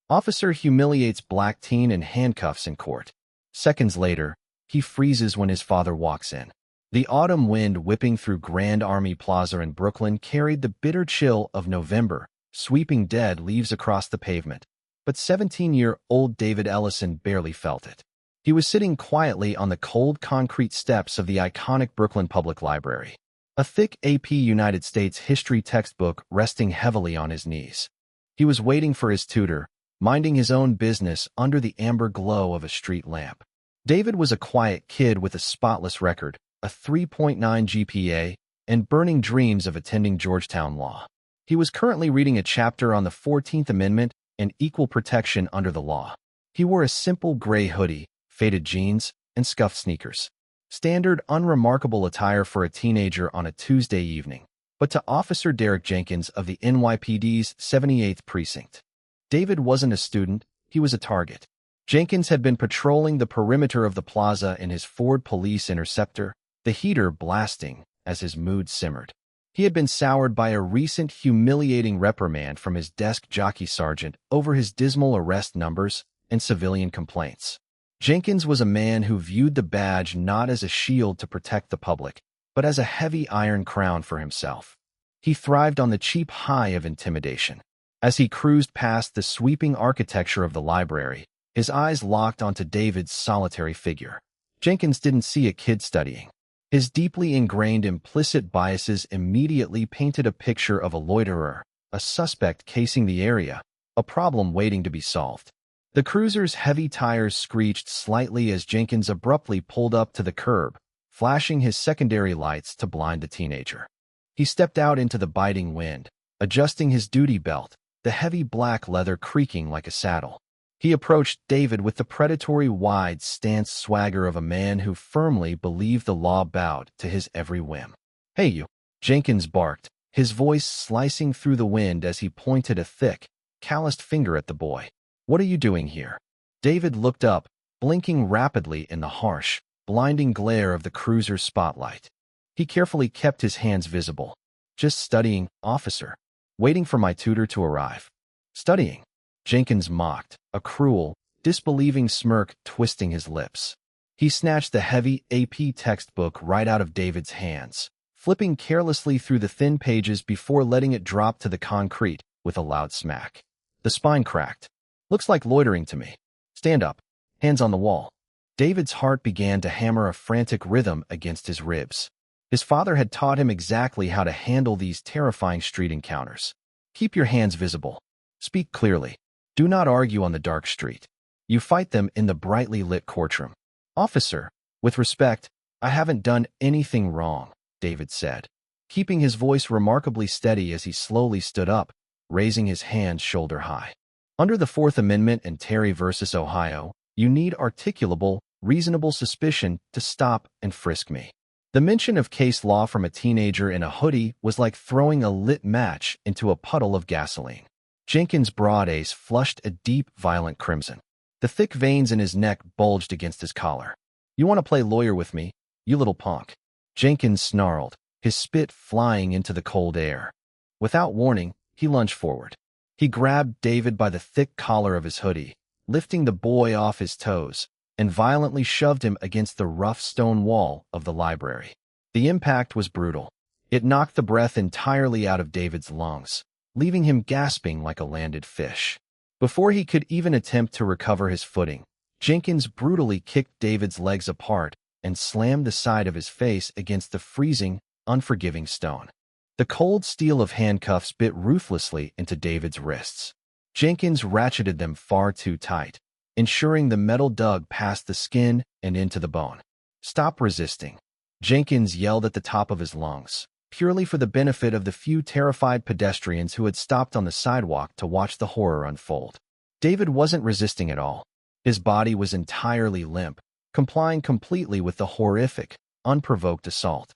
Officer humiliates black teen in handcuffs in court. Seconds later, he freezes when his father walks in. The autumn wind whipping through Grand Army Plaza in Brooklyn carried the bitter chill of November, sweeping dead leaves across the pavement. But 17-year-old David Ellison barely felt it. He was sitting quietly on the cold concrete steps of the iconic Brooklyn Public Library, a thick AP United States history textbook resting heavily on his knees. He was waiting for his tutor, minding his own business under the amber glow of a street lamp. David was a quiet kid with a spotless record, a 3.9 GPA, and burning dreams of attending Georgetown Law. He was currently reading a chapter on the 14th Amendment and equal protection under the law. He wore a simple gray hoodie, faded jeans, and scuffed sneakers. Standard, unremarkable attire for a teenager on a Tuesday evening. But to Officer Derek Jenkins of the NYPD's 78th Precinct, David wasn't a student, he was a target. Jenkins had been patrolling the perimeter of the plaza in his Ford Police Interceptor, the heater blasting as his mood simmered. He had been soured by a recent humiliating reprimand from his desk jockey sergeant over his dismal arrest numbers and civilian complaints. Jenkins was a man who viewed the badge not as a shield to protect the public, but as a heavy iron crown for himself. He thrived on the cheap high of intimidation. As he cruised past the sweeping architecture of the library, his eyes locked onto David's solitary figure. Jenkins didn't see a kid studying. His deeply ingrained implicit biases immediately painted a picture of a loiterer, a suspect casing the area, a problem waiting to be solved. The cruiser's heavy tires screeched slightly as Jenkins abruptly pulled up to the curb, flashing his secondary lights to blind the teenager. He stepped out into the biting wind, adjusting his duty belt, the heavy black leather creaking like a saddle. He approached David with the predatory wide-stance swagger of a man who firmly believed the law bowed to his every whim. "Hey you," Jenkins barked, his voice slicing through the wind as he pointed a thick, calloused finger at the boy. "What are you doing here?" David looked up, blinking rapidly in the harsh, blinding glare of the cruiser's spotlight. He carefully kept his hands visible. "Just studying, officer. Waiting for my tutor to arrive." "Studying?" Jenkins mocked, a cruel, disbelieving smirk twisting his lips. He snatched the heavy AP textbook right out of David's hands, flipping carelessly through the thin pages before letting it drop to the concrete with a loud smack. The spine cracked. "Looks like loitering to me. Stand up. Hands on the wall." David's heart began to hammer a frantic rhythm against his ribs. His father had taught him exactly how to handle these terrifying street encounters. "Keep your hands visible. Speak clearly. Do not argue on the dark street. You fight them in the brightly lit courtroom." "Officer, with respect, I haven't done anything wrong," David said, keeping his voice remarkably steady as he slowly stood up, raising his hands shoulder high. "Under the Fourth Amendment and Terry v. Ohio, you need articulable, reasonable suspicion to stop and frisk me." The mention of case law from a teenager in a hoodie was like throwing a lit match into a puddle of gasoline. Jenkins' broad ace flushed a deep, violent crimson. The thick veins in his neck bulged against his collar. "You want to play lawyer with me, you little punk?" Jenkins snarled, his spit flying into the cold air. Without warning, he lunged forward. He grabbed David by the thick collar of his hoodie, lifting the boy off his toes, and violently shoved him against the rough stone wall of the library. The impact was brutal. It knocked the breath entirely out of David's lungs, leaving him gasping like a landed fish. Before he could even attempt to recover his footing, Jenkins brutally kicked David's legs apart and slammed the side of his face against the freezing, unforgiving stone. The cold steel of handcuffs bit ruthlessly into David's wrists. Jenkins ratcheted them far too tight, ensuring the metal dug past the skin and into the bone. "Stop resisting," Jenkins yelled at the top of his lungs, purely for the benefit of the few terrified pedestrians who had stopped on the sidewalk to watch the horror unfold. David wasn't resisting at all. His body was entirely limp, complying completely with the horrific, unprovoked assault.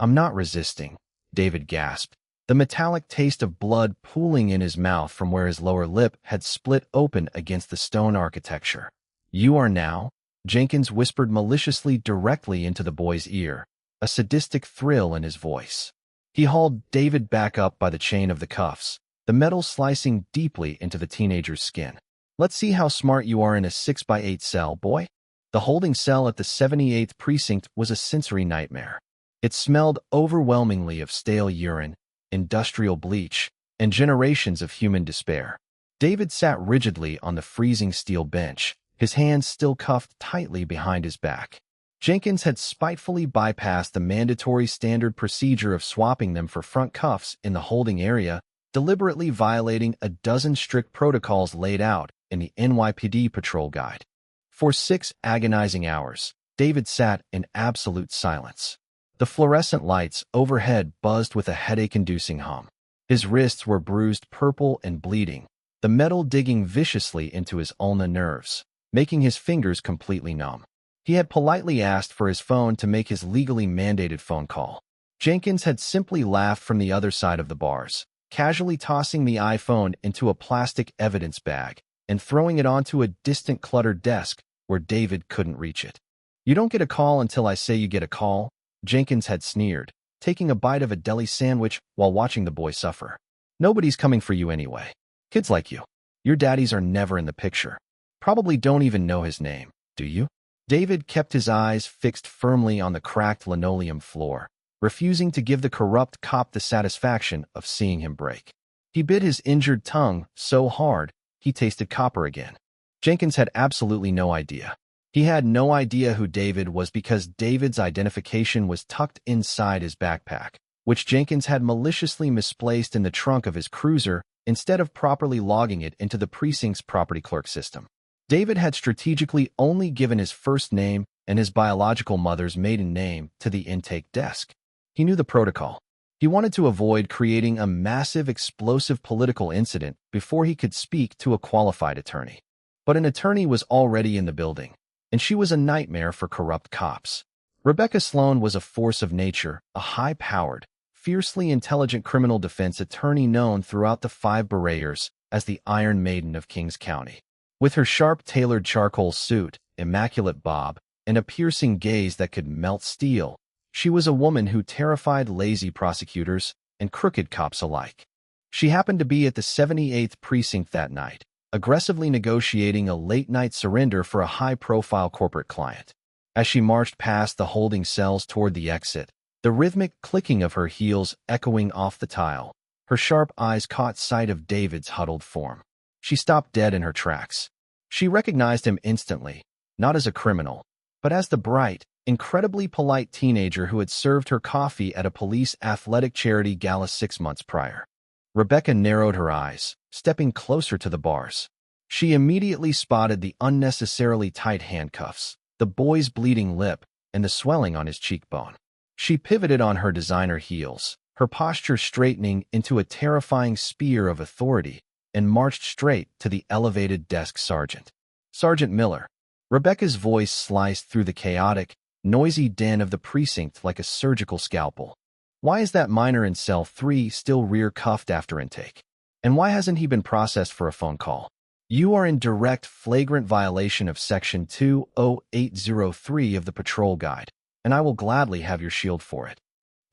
"I'm not resisting," David gasped, the metallic taste of blood pooling in his mouth from where his lower lip had split open against the stone architecture. "You are now," Jenkins whispered maliciously directly into the boy's ear, a sadistic thrill in his voice. He hauled David back up by the chain of the cuffs, the metal slicing deeply into the teenager's skin. Let's see how smart you are in a 6x8 cell, boy. The holding cell at the 78th precinct was a sensory nightmare. It smelled overwhelmingly of stale urine, industrial bleach, and generations of human despair. David sat rigidly on the freezing steel bench, his hands still cuffed tightly behind his back. Jenkins had spitefully bypassed the mandatory standard procedure of swapping them for front cuffs in the holding area, deliberately violating a dozen strict protocols laid out in the NYPD patrol guide. For 6 agonizing hours, David sat in absolute silence. The fluorescent lights overhead buzzed with a headache-inducing hum. His wrists were bruised purple and bleeding, the metal digging viciously into his ulnar nerves, making his fingers completely numb. He had politely asked for his phone to make his legally mandated phone call. Jenkins had simply laughed from the other side of the bars, casually tossing the iPhone into a plastic evidence bag and throwing it onto a distant cluttered desk where David couldn't reach it. "You don't get a call until I say you get a call," Jenkins had sneered, taking a bite of a deli sandwich while watching the boy suffer. "Nobody's coming for you anyway. Kids like you. Your daddies are never in the picture. Probably don't even know his name, do you?" David kept his eyes fixed firmly on the cracked linoleum floor, refusing to give the corrupt cop the satisfaction of seeing him break. He bit his injured tongue so hard he tasted copper again. Jenkins had absolutely no idea. He had no idea who David was because David's identification was tucked inside his backpack, which Jenkins had maliciously misplaced in the trunk of his cruiser instead of properly logging it into the precinct's property clerk system. David had strategically only given his first name and his biological mother's maiden name to the intake desk. He knew the protocol. He wanted to avoid creating a massive explosive political incident before he could speak to a qualified attorney. But an attorney was already in the building, and she was a nightmare for corrupt cops. Rebecca Sloan was a force of nature, a high-powered, fiercely intelligent criminal defense attorney known throughout the 5 boroughs as the Iron Maiden of Kings County. With her sharp-tailored charcoal suit, immaculate bob, and a piercing gaze that could melt steel, she was a woman who terrified lazy prosecutors and crooked cops alike. She happened to be at the 78th precinct that night, aggressively negotiating a late-night surrender for a high-profile corporate client. As she marched past the holding cells toward the exit, the rhythmic clicking of her heels echoing off the tile, her sharp eyes caught sight of David's huddled form. She stopped dead in her tracks. She recognized him instantly, not as a criminal, but as the bright, incredibly polite teenager who had served her coffee at a police athletic charity gala 6 months prior. Rebecca narrowed her eyes, stepping closer to the bars. She immediately spotted the unnecessarily tight handcuffs, the boy's bleeding lip, and the swelling on his cheekbone. She pivoted on her designer heels, her posture straightening into a terrifying spear of authority, and marched straight to the elevated desk sergeant. "Sergeant Miller." Rebecca's voice sliced through the chaotic, noisy din of the precinct like a surgical scalpel. "Why is that minor in cell 3 still rear-cuffed after intake? And why hasn't he been processed for a phone call? You are in direct flagrant violation of Section 20803 of the Patrol Guide, and I will gladly have your shield for it."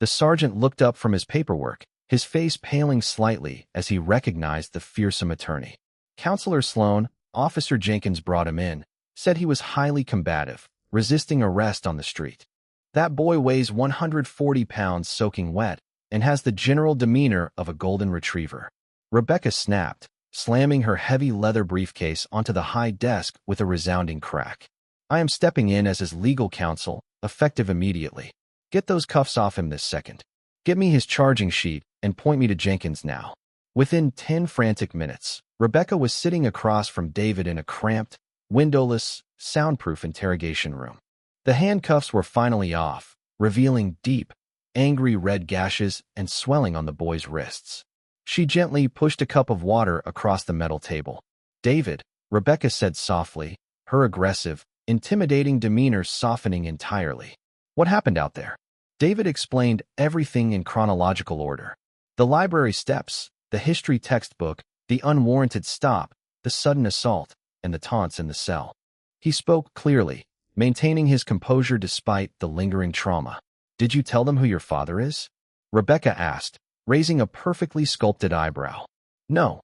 The sergeant looked up from his paperwork, his face paling slightly as he recognized the fearsome attorney. Counselor Sloan, Officer Jenkins brought him in, said he was highly combative, resisting arrest on the street. "That boy weighs 140 pounds soaking wet and has the general demeanor of a golden retriever." Rebecca snapped, slamming her heavy leather briefcase onto the high desk with a resounding crack. "I am stepping in as his legal counsel, effective immediately. Get those cuffs off him this second. Get me his charging sheet and point me to Jenkins now." Within 10 frantic minutes, Rebecca was sitting across from David in a cramped, windowless, soundproof interrogation room. The handcuffs were finally off, revealing deep, angry red gashes and swelling on the boy's wrists. She gently pushed a cup of water across the metal table. "David," Rebecca said softly, her aggressive, intimidating demeanor softening entirely. "What happened out there?" David explained everything in chronological order. The library steps, the history textbook, the unwarranted stop, the sudden assault, and the taunts in the cell. He spoke clearly, maintaining his composure despite the lingering trauma. "Did you tell them who your father is?" Rebecca asked, raising a perfectly sculpted eyebrow. "No,"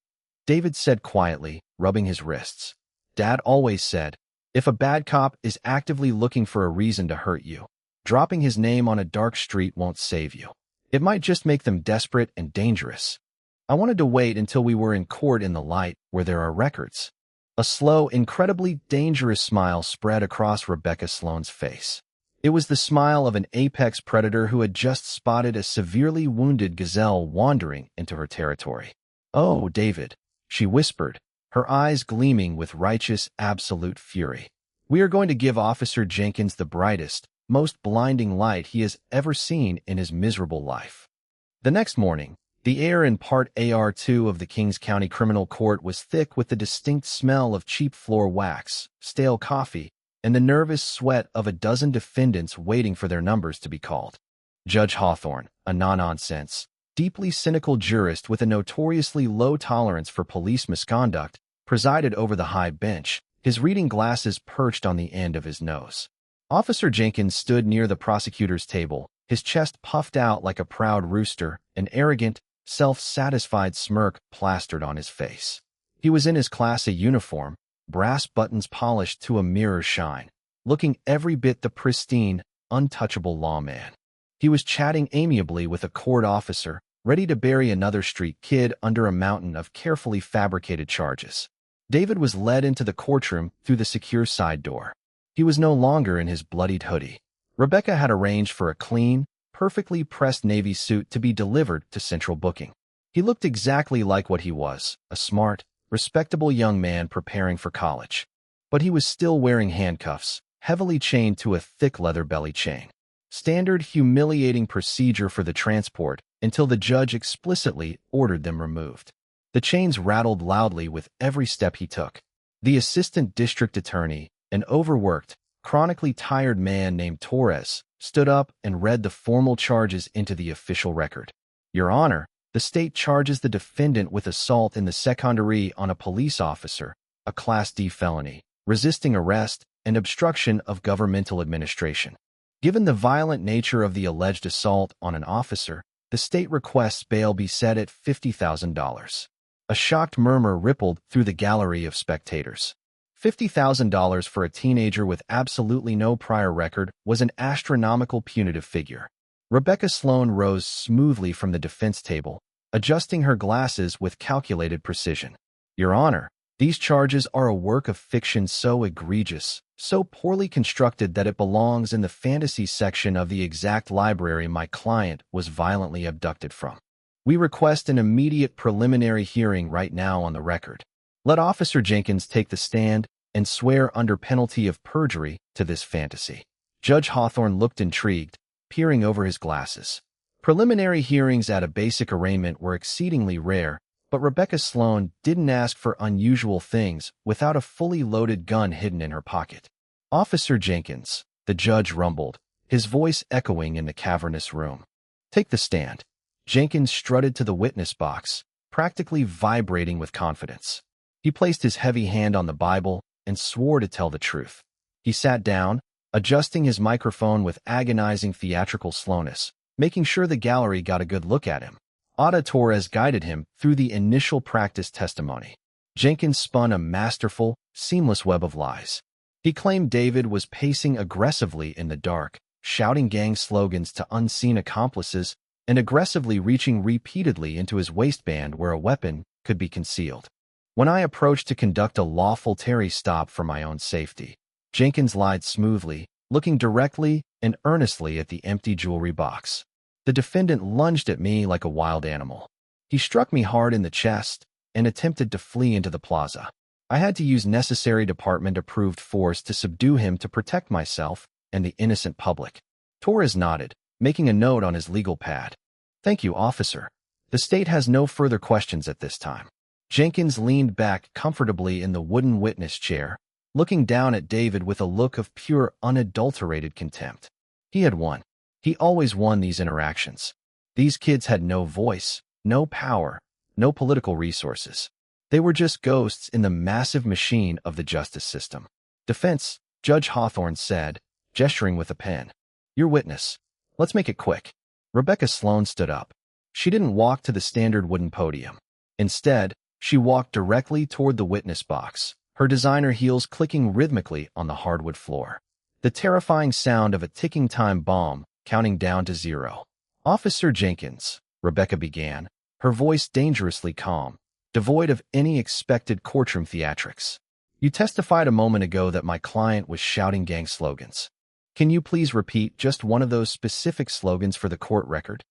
David said quietly, rubbing his wrists. Dad always said, if a bad cop is actively looking for a reason to hurt you, dropping his name on a dark street won't save you. It might just make them desperate and dangerous. I wanted to wait until we were in court in the light where there are records. A slow, incredibly dangerous smile spread across Rebecca Sloane's face. It was the smile of an apex predator who had just spotted a severely wounded gazelle wandering into her territory. "Oh, David," she whispered, her eyes gleaming with righteous, absolute fury. "We are going to give Officer Jenkins the brightest, most blinding light he has ever seen in his miserable life." The next morning, the air in Part AR2 of the Kings County Criminal Court was thick with the distinct smell of cheap floor wax, stale coffee, and the nervous sweat of a dozen defendants waiting for their numbers to be called. Judge Hawthorne, a no-nonsense, deeply cynical jurist with a notoriously low tolerance for police misconduct, presided over the high bench, his reading glasses perched on the end of his nose. Officer Jenkins stood near the prosecutor's table, his chest puffed out like a proud rooster, an arrogant, self-satisfied smirk plastered on his face. He was in his Class A uniform, brass buttons polished to a mirror shine, looking every bit the pristine, untouchable lawman. He was chatting amiably with a court officer, ready to bury another street kid under a mountain of carefully fabricated charges. David was led into the courtroom through the secure side door. He was no longer in his bloodied hoodie. Rebecca had arranged for a clean, perfectly pressed navy suit to be delivered to central booking. He looked exactly like what he was, a smart, respectable young man preparing for college. But he was still wearing handcuffs, heavily chained to a thick leather belly chain. Standard humiliating procedure for the transport until the judge explicitly ordered them removed. The chains rattled loudly with every step he took. The assistant district attorney, an overworked, chronically tired man named Torres, stood up and read the formal charges into the official record. "Your Honor, the state charges the defendant with assault in the secondary on a police officer, a Class D felony, resisting arrest, and obstruction of governmental administration. Given the violent nature of the alleged assault on an officer, the state requests bail be set at $50,000. A shocked murmur rippled through the gallery of spectators. $50,000 for a teenager with absolutely no prior record was an astronomical punitive figure. Rebecca Sloane rose smoothly from the defense table, adjusting her glasses with calculated precision. "Your Honor, these charges are a work of fiction so egregious, so poorly constructed that it belongs in the fantasy section of the exact library my client was violently abducted from. We request an immediate preliminary hearing right now on the record. Let Officer Jenkins take the stand and swear under penalty of perjury to this fantasy." Judge Hawthorne looked intrigued, peering over his glasses. Preliminary hearings at a basic arraignment were exceedingly rare, but Rebecca Sloane didn't ask for unusual things without a fully loaded gun hidden in her pocket. "Officer Jenkins," the judge rumbled, his voice echoing in the cavernous room. "Take the stand." Jenkins strutted to the witness box, practically vibrating with confidence. He placed his heavy hand on the Bible and swore to tell the truth. He sat down, adjusting his microphone with agonizing theatrical slowness, making sure the gallery got a good look at him. Ada Torres guided him through the initial practice testimony. Jenkins spun a masterful, seamless web of lies. He claimed David was pacing aggressively in the dark, shouting gang slogans to unseen accomplices, and aggressively reaching repeatedly into his waistband where a weapon could be concealed. "When I approached to conduct a lawful Terry stop for my own safety," Jenkins lied smoothly, looking directly and earnestly at the empty jewelry box. "The defendant lunged at me like a wild animal. He struck me hard in the chest and attempted to flee into the plaza. I had to use necessary department-approved force to subdue him to protect myself and the innocent public." Torres nodded, making a note on his legal pad. "Thank you, officer. The state has no further questions at this time." Jenkins leaned back comfortably in the wooden witness chair, looking down at David with a look of pure, unadulterated contempt. He had won. He always won these interactions. These kids had no voice, no power, no political resources. They were just ghosts in the massive machine of the justice system. "Defense," Judge Hawthorne said, gesturing with a pen. "Your witness. Let's make it quick." Rebecca Sloane stood up. She didn't walk to the standard wooden podium. Instead, She walked directly toward the witness box, her designer heels clicking rhythmically on the hardwood floor. The terrifying sound of a ticking time bomb counting down to 0. "Officer Jenkins," Rebecca began, her voice dangerously calm, devoid of any expected courtroom theatrics. "You testified a moment ago that my client was shouting gang slogans. Can you please repeat just one of those specific slogans for the court record?"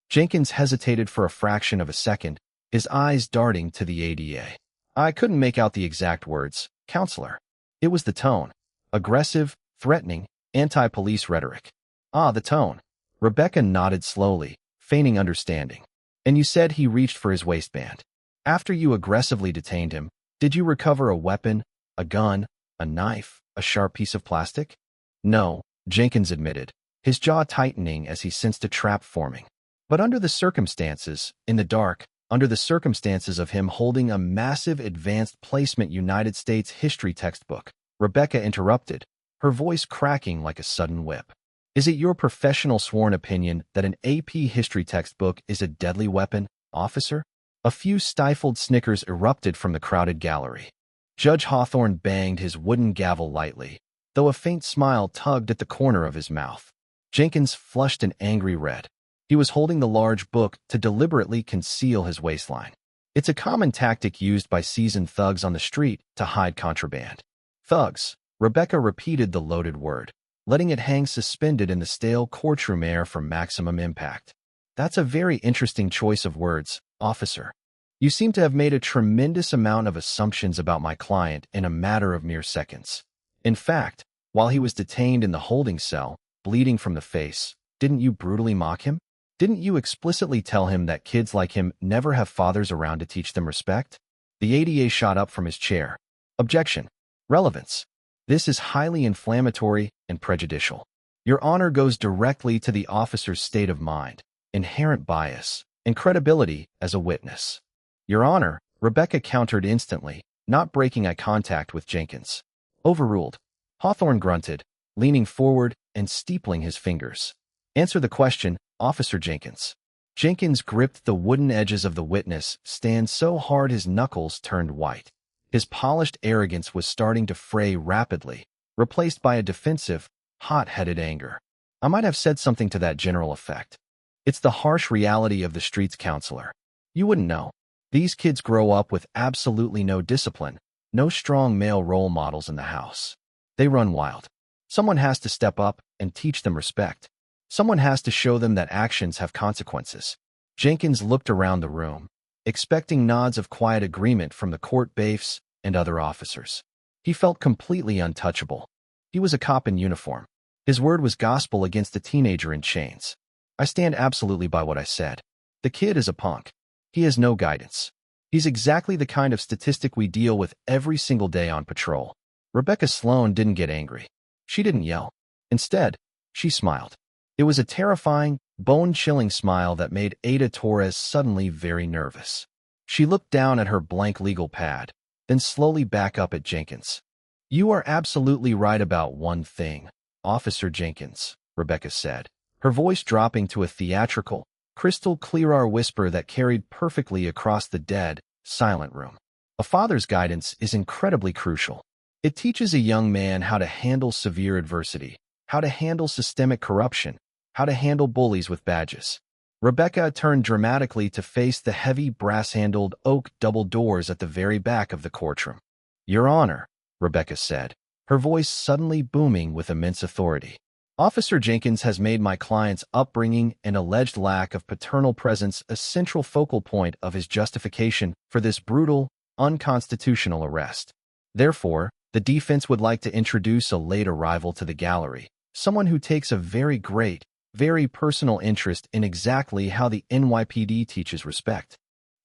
Jenkins hesitated for a fraction of a second, his eyes darting to the ADA. "I couldn't make out the exact words, counselor. It was the tone. Aggressive, threatening, anti-police rhetoric." "Ah, the tone." Rebecca nodded slowly, feigning understanding. "And you said he reached for his waistband. After you aggressively detained him, did you recover a weapon, a gun, a knife, a sharp piece of plastic?" "No," Jenkins admitted, his jaw tightening as he sensed a trap forming. "But under the circumstances, in the dark, under the circumstances of him holding a massive advanced placement United States history textbook," Rebecca interrupted, her voice cracking like a sudden whip. "Is it your professional sworn opinion that an AP history textbook is a deadly weapon, officer?" A few stifled snickers erupted from the crowded gallery. Judge Hawthorne banged his wooden gavel lightly, though a faint smile tugged at the corner of his mouth. Jenkins flushed an angry red. He was holding the large book to deliberately conceal his waistline. It's a common tactic used by seasoned thugs on the street to hide contraband. "Thugs," Rebecca repeated the loaded word, letting it hang suspended in the stale courtroom air for maximum impact. "That's a very interesting choice of words, officer. You seem to have made a tremendous amount of assumptions about my client in a matter of mere seconds. In fact, while he was detained in the holding cell, bleeding from the face, didn't you brutally mock him? Didn't you explicitly tell him that kids like him never have fathers around to teach them respect?" The ADA shot up from his chair. "Objection. Relevance. This is highly inflammatory and prejudicial. Your Honor goes directly to the officer's state of mind, inherent bias, and credibility as a witness." "Your Honor," Rebecca countered instantly, not breaking eye contact with Jenkins. "Overruled." Hawthorne grunted, leaning forward and steepling his fingers. "Answer the question, Officer Jenkins." Jenkins gripped the wooden edges of the witness stand so hard his knuckles turned white. His polished arrogance was starting to fray rapidly, replaced by a defensive, hot-headed anger. "I might have said something to that general effect. It's the harsh reality of the streets, counselor. You wouldn't know. These kids grow up with absolutely no discipline, no strong male role models in the house. They run wild. Someone has to step up and teach them respect. Someone has to show them that actions have consequences." Jenkins looked around the room, expecting nods of quiet agreement from the court bailiffs and other officers. He felt completely untouchable. He was a cop in uniform. His word was gospel against a teenager in chains. "I stand absolutely by what I said. The kid is a punk. He has no guidance. He's exactly the kind of statistic we deal with every single day on patrol." Rebecca Sloan didn't get angry. She didn't yell. Instead, she smiled. It was a terrifying, bone-chilling smile that made Ada Torres suddenly very nervous. She looked down at her blank legal pad, then slowly back up at Jenkins. "You are absolutely right about one thing, Officer Jenkins," Rebecca said, her voice dropping to a theatrical, crystal-clear whisper that carried perfectly across the dead, silent room. "A father's guidance is incredibly crucial. It teaches a young man how to handle severe adversity, how to handle systemic corruption, how to handle bullies with badges." Rebecca turned dramatically to face the heavy brass-handled oak double doors at the very back of the courtroom. "Your Honor," Rebecca said, her voice suddenly booming with immense authority. "Officer Jenkins has made my client's upbringing and alleged lack of paternal presence a central focal point of his justification for this brutal, unconstitutional arrest. Therefore, the defense would like to introduce a late arrival to the gallery, someone who takes a very great, very personal interest in exactly how the NYPD teaches respect."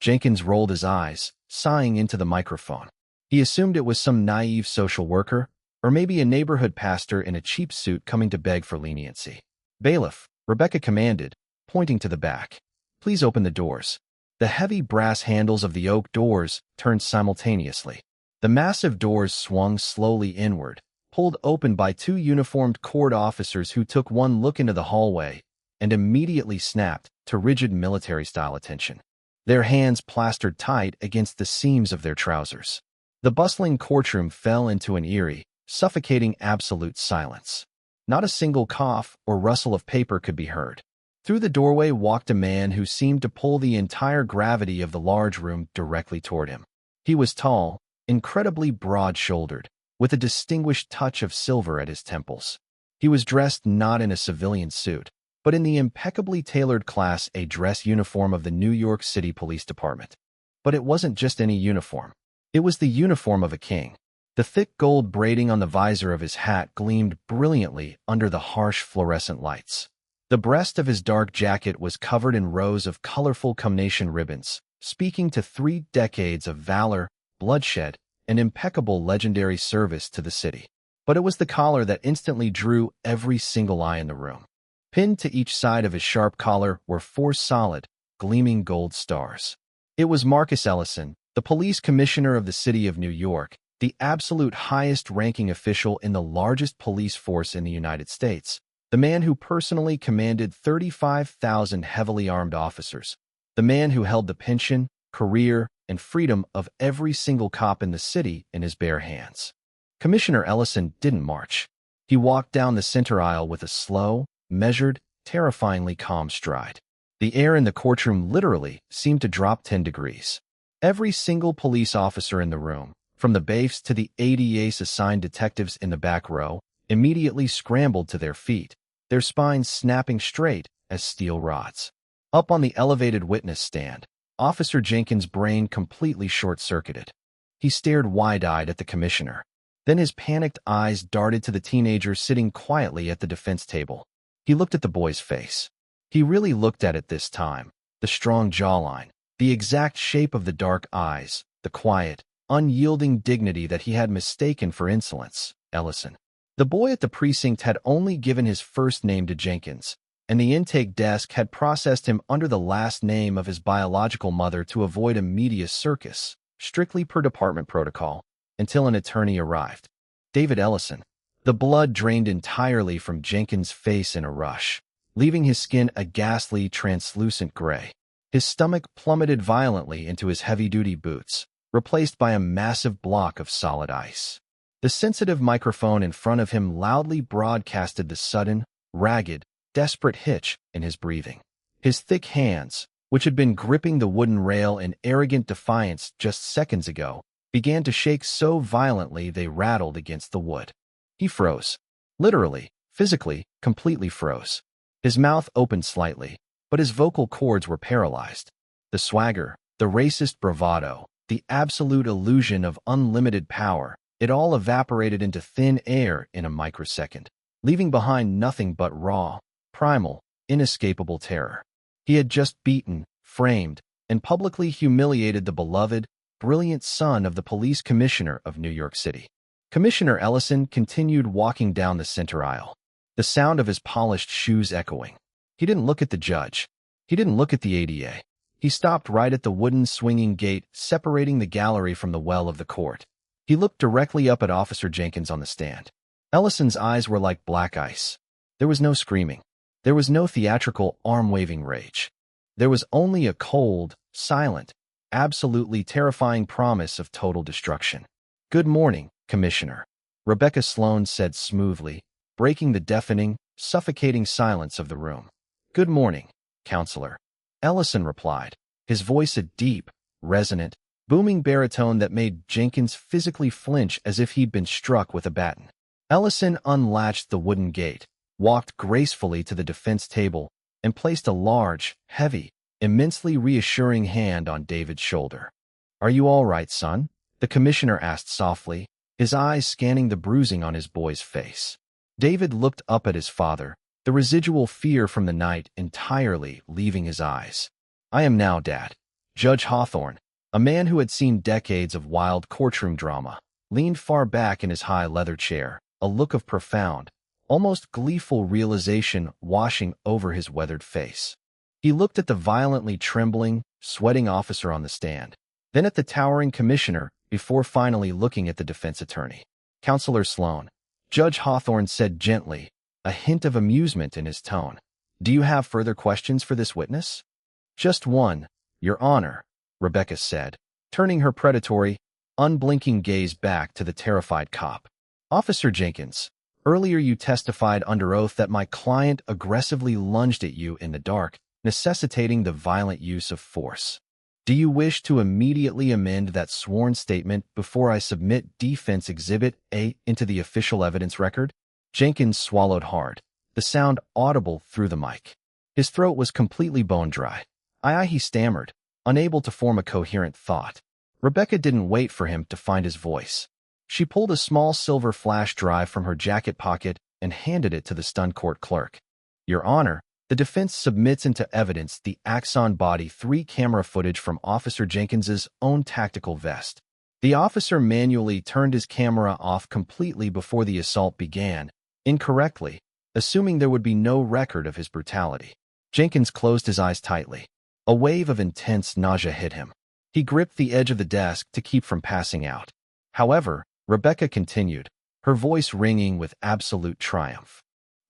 Jenkins rolled his eyes, sighing into the microphone. He assumed it was some naive social worker, or maybe a neighborhood pastor in a cheap suit coming to beg for leniency. "Bailiff," Rebecca commanded, pointing to the back. "Please open the doors." The heavy brass handles of the oak doors turned simultaneously. The massive doors swung slowly inward, pulled open by two uniformed court officers who took one look into the hallway and immediately snapped to rigid military-style attention. their hands plastered tight against the seams of their trousers. The bustling courtroom fell into an eerie, suffocating absolute silence. Not a single cough or rustle of paper could be heard. Through the doorway walked a man who seemed to pull the entire gravity of the large room directly toward him. He was tall, incredibly broad-shouldered, with a distinguished touch of silver at his temples. He was dressed not in a civilian suit, but in the impeccably tailored Class A dress uniform of the New York City Police Department. But it wasn't just any uniform. It was the uniform of a king. The thick gold braiding on the visor of his hat gleamed brilliantly under the harsh fluorescent lights. The breast of his dark jacket was covered in rows of colorful combination ribbons, speaking to 3 decades of valor, bloodshed, and impeccable legendary service to the city. But it was the collar that instantly drew every single eye in the room. Pinned to each side of his sharp collar were 4 solid, gleaming gold stars. It was Marcus Ellison, the police commissioner of the city of New York, the absolute highest-ranking official in the largest police force in the United States, the man who personally commanded 35,000 heavily armed officers, the man who held the pension, career, and freedom of every single cop in the city in his bare hands. Commissioner Ellison didn't march. He walked down the center aisle with a slow, measured, terrifyingly calm stride. The air in the courtroom literally seemed to drop 10 degrees. Every single police officer in the room, from the bailiffs to the ADA's assigned detectives in the back row, immediately scrambled to their feet, their spines snapping straight as steel rods. Up on the elevated witness stand, Officer Jenkins' brain completely short-circuited. He stared wide-eyed at the commissioner. Then his panicked eyes darted to the teenager sitting quietly at the defense table. He looked at the boy's face. He really looked at it this time. The strong jawline, the exact shape of the dark eyes, the quiet, unyielding dignity that he had mistaken for insolence. Ellison. The boy at the precinct had only given his first name to Jenkins, and the intake desk had processed him under the last name of his biological mother to avoid a media circus, strictly per department protocol, until an attorney arrived. David Ellison. The blood drained entirely from Jenkins' face in a rush, leaving his skin a ghastly, translucent gray. His stomach plummeted violently into his heavy-duty boots, replaced by a massive block of solid ice. The sensitive microphone in front of him loudly broadcasted the sudden, ragged, desperate hitch in his breathing. His thick hands, which had been gripping the wooden rail in arrogant defiance just seconds ago, began to shake so violently they rattled against the wood. He froze. Literally, physically, completely froze. His mouth opened slightly, but his vocal cords were paralyzed. The swagger, the racist bravado, the absolute illusion of unlimited power, it all evaporated into thin air in a microsecond, leaving behind nothing but raw, primal, inescapable terror. He had just beaten, framed, and publicly humiliated the beloved, brilliant son of the police commissioner of New York City. Commissioner Ellison continued walking down the center aisle, the sound of his polished shoes echoing. He didn't look at the judge. He didn't look at the ADA. He stopped right at the wooden swinging gate separating the gallery from the well of the court. He looked directly up at Officer Jenkins on the stand. Ellison's eyes were like black ice. There was no screaming. There was no theatrical, arm-waving rage. There was only a cold, silent, absolutely terrifying promise of total destruction. "Good morning, Commissioner," Rebecca Sloan said smoothly, breaking the deafening, suffocating silence of the room. "Good morning, Counselor," Ellison replied, his voice a deep, resonant, booming baritone that made Jenkins physically flinch as if he'd been struck with a baton. Ellison unlatched the wooden gate, walked gracefully to the defense table, and placed a large, heavy, immensely reassuring hand on David's shoulder. "Are you all right, son?" the commissioner asked softly, his eyes scanning the bruising on his boy's face. David looked up at his father, the residual fear from the night entirely leaving his eyes. "I am now, Dad." Judge Hawthorne, a man who had seen decades of wild courtroom drama, leaned far back in his high leather chair, a look of profound, almost gleeful realization washing over his weathered face. He looked at the violently trembling, sweating officer on the stand, then at the towering commissioner before finally looking at the defense attorney. "Counselor Sloan," Judge Hawthorne said gently, a hint of amusement in his tone. "Do you have further questions for this witness?" "Just one," Your Honor, Rebecca said, turning her predatory, unblinking gaze back to the terrified cop. Officer Jenkins, earlier you testified under oath that my client aggressively lunged at you in the dark, necessitating the violent use of force. Do you wish to immediately amend that sworn statement before I submit Defense Exhibit A into the official evidence record? Jenkins swallowed hard, the sound audible through the mic. His throat was completely bone-dry. Aye, he stammered, unable to form a coherent thought. Rebecca didn't wait for him to find his voice. She pulled a small silver flash drive from her jacket pocket and handed it to the stunned court clerk. Your Honor, the defense submits into evidence the Axon Body 3 camera footage from Officer Jenkins's own tactical vest. The officer manually turned his camera off completely before the assault began, incorrectly, assuming there would be no record of his brutality. Jenkins closed his eyes tightly. A wave of intense nausea hit him. He gripped the edge of the desk to keep from passing out. However, Rebecca continued, her voice ringing with absolute triumph.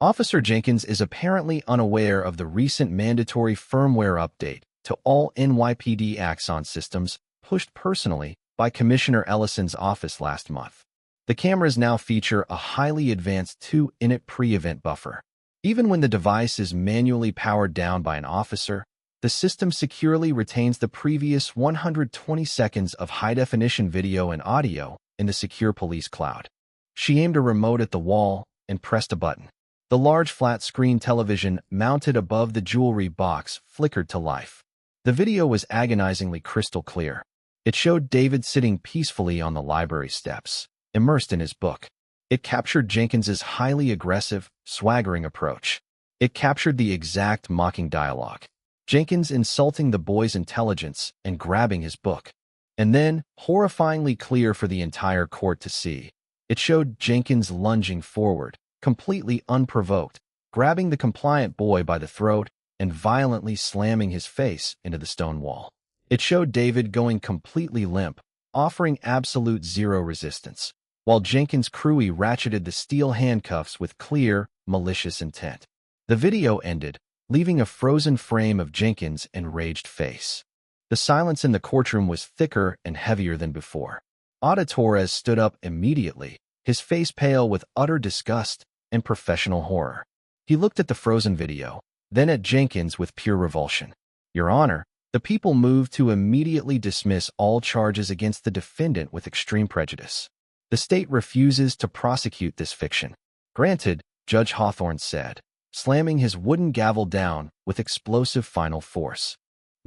Officer Jenkins is apparently unaware of the recent mandatory firmware update to all NYPD Axon systems pushed personally by Commissioner Ellison's office last month. The cameras now feature a highly advanced 2-init pre-event buffer. Even when the device is manually powered down by an officer, the system securely retains the previous 120 seconds of high-definition video and audio in the secure police cloud. She aimed a remote at the wall and pressed a button. The large flat-screen television mounted above the jewelry box flickered to life. The video was agonizingly crystal clear. It showed David sitting peacefully on the library steps, immersed in his book. It captured Jenkins's highly aggressive, swaggering approach. It captured the exact mocking dialogue. Jenkins insulting the boy's intelligence and grabbing his book. And then, horrifyingly clear for the entire court to see, it showed Jenkins lunging forward, completely unprovoked, grabbing the compliant boy by the throat and violently slamming his face into the stone wall. It showed David going completely limp, offering absolute zero resistance, while Jenkins cruelly ratcheted the steel handcuffs with clear, malicious intent. The video ended, leaving a frozen frame of Jenkins' enraged face. The silence in the courtroom was thicker and heavier than before. Otto Torres stood up immediately, his face pale with utter disgust and professional horror. He looked at the frozen video, then at Jenkins with pure revulsion. Your Honor, the people moved to immediately dismiss all charges against the defendant with extreme prejudice. The state refuses to prosecute this fiction. Granted, Judge Hawthorne said, slamming his wooden gavel down with explosive final force.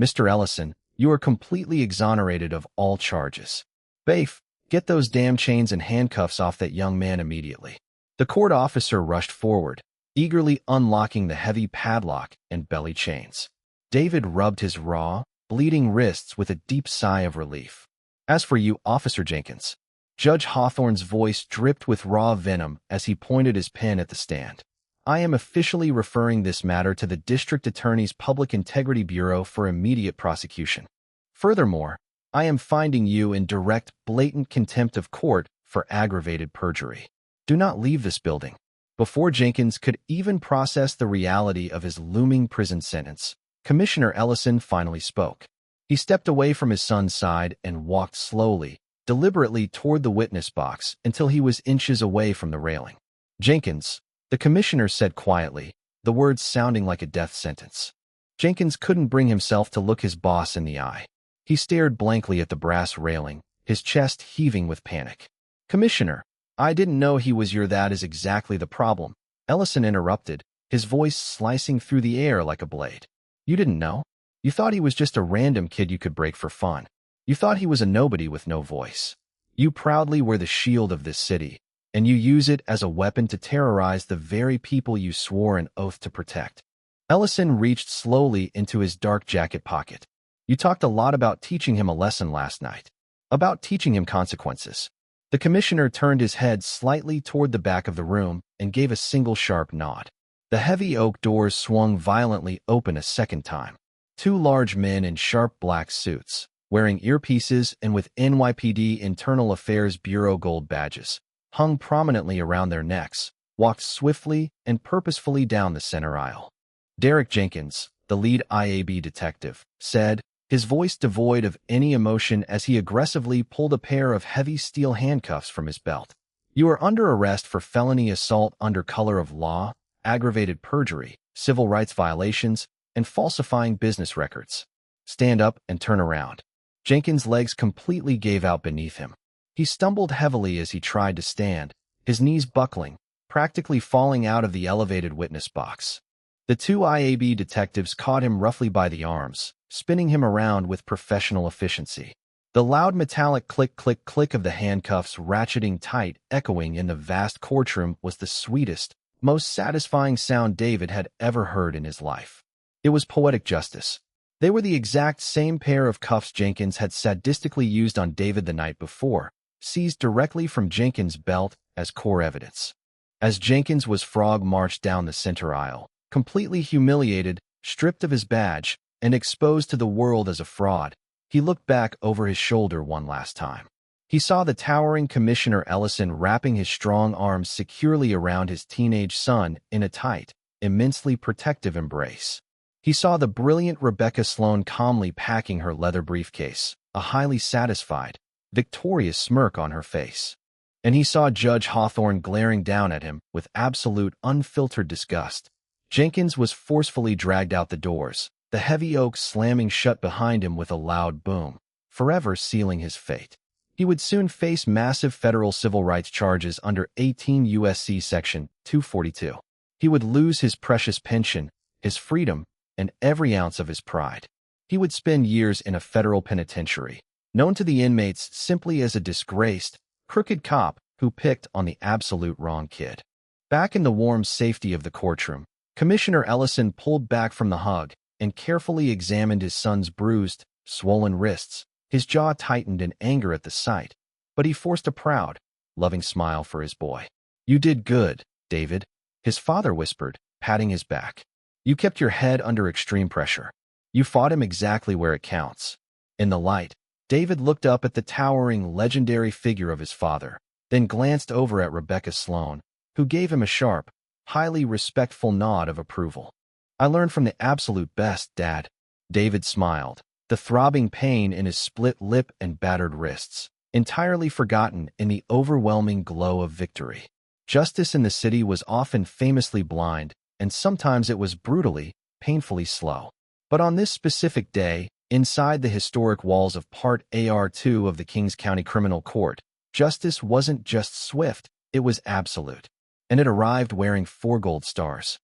Mr. Ellison, you are completely exonerated of all charges. Bafe, get those damn chains and handcuffs off that young man immediately. The court officer rushed forward, eagerly unlocking the heavy padlock and belly chains. David rubbed his raw, bleeding wrists with a deep sigh of relief. As for you, Officer Jenkins, Judge Hawthorne's voice dripped with raw venom as he pointed his pen at the stand. I am officially referring this matter to the District Attorney's Public Integrity Bureau for immediate prosecution. Furthermore, I am finding you in direct, blatant contempt of court for aggravated perjury. Do not leave this building. Before Jenkins could even process the reality of his looming prison sentence, Commissioner Ellison finally spoke. He stepped away from his son's side and walked slowly, deliberately toward the witness box until he was inches away from the railing. Jenkins, the commissioner said quietly, the words sounding like a death sentence. Jenkins couldn't bring himself to look his boss in the eye. He stared blankly at the brass railing, his chest heaving with panic. Commissioner, I didn't know he was your that is exactly the problem. Ellison interrupted, his voice slicing through the air like a blade. You didn't know? You thought he was just a random kid you could break for fun. You thought he was a nobody with no voice. You proudly wear the shield of this city, and you use it as a weapon to terrorize the very people you swore an oath to protect. Ellison reached slowly into his dark jacket pocket. You talked a lot about teaching him a lesson last night. About teaching him consequences. The commissioner turned his head slightly toward the back of the room and gave a single sharp nod. The heavy oak doors swung violently open a second time. Two large men in sharp black suits, wearing earpieces and with NYPD Internal Affairs Bureau gold badges, hung prominently around their necks, walked swiftly and purposefully down the center aisle. Derek Jenkins, the lead IAB detective, said, his voice devoid of any emotion as he aggressively pulled a pair of heavy steel handcuffs from his belt. "You are under arrest for felony assault under color of law, aggravated perjury, civil rights violations, and falsifying business records. Stand up and turn around." Jenkins' legs completely gave out beneath him. He stumbled heavily as he tried to stand, his knees buckling, practically falling out of the elevated witness box. The two IAB detectives caught him roughly by the arms, spinning him around with professional efficiency. The loud metallic click-click-click of the handcuffs ratcheting tight, echoing in the vast courtroom was the sweetest, most satisfying sound David had ever heard in his life. It was poetic justice. They were the exact same pair of cuffs Jenkins had sadistically used on David the night before, seized directly from Jenkins' belt as core evidence. As Jenkins was frog-marched down the center aisle, completely humiliated, stripped of his badge, and exposed to the world as a fraud, he looked back over his shoulder one last time. He saw the towering Commissioner Ellison wrapping his strong arms securely around his teenage son in a tight, immensely protective embrace. He saw the brilliant Rebecca Sloan calmly packing her leather briefcase, a highly satisfied, victorious smirk on her face. And he saw Judge Hawthorne glaring down at him with absolute, unfiltered disgust. Jenkins was forcefully dragged out the doors, the heavy oak slamming shut behind him with a loud boom, forever sealing his fate. He would soon face massive federal civil rights charges under 18 U.S.C. Section 242. He would lose his precious pension, his freedom, and every ounce of his pride. He would spend years in a federal penitentiary, known to the inmates simply as a disgraced, crooked cop who picked on the absolute wrong kid. Back in the warm safety of the courtroom, Commissioner Ellison pulled back from the hug and carefully examined his son's bruised, swollen wrists. His jaw tightened in anger at the sight, but he forced a proud, loving smile for his boy. "You did good, David," his father whispered, patting his back. "You kept your head under extreme pressure. You fought him exactly where it counts." In the light, David looked up at the towering, legendary figure of his father, then glanced over at Rebecca Sloan, who gave him a sharp, highly respectful nod of approval. "I learned from the absolute best, Dad." David smiled, the throbbing pain in his split lip and battered wrists, entirely forgotten in the overwhelming glow of victory. Justice in the city was often famously blind, and sometimes it was brutally, painfully slow. But on this specific day, inside the historic walls of Part AR2 of the Kings County Criminal Court, justice wasn't just swift, it was absolute. And it arrived wearing 4 gold stars.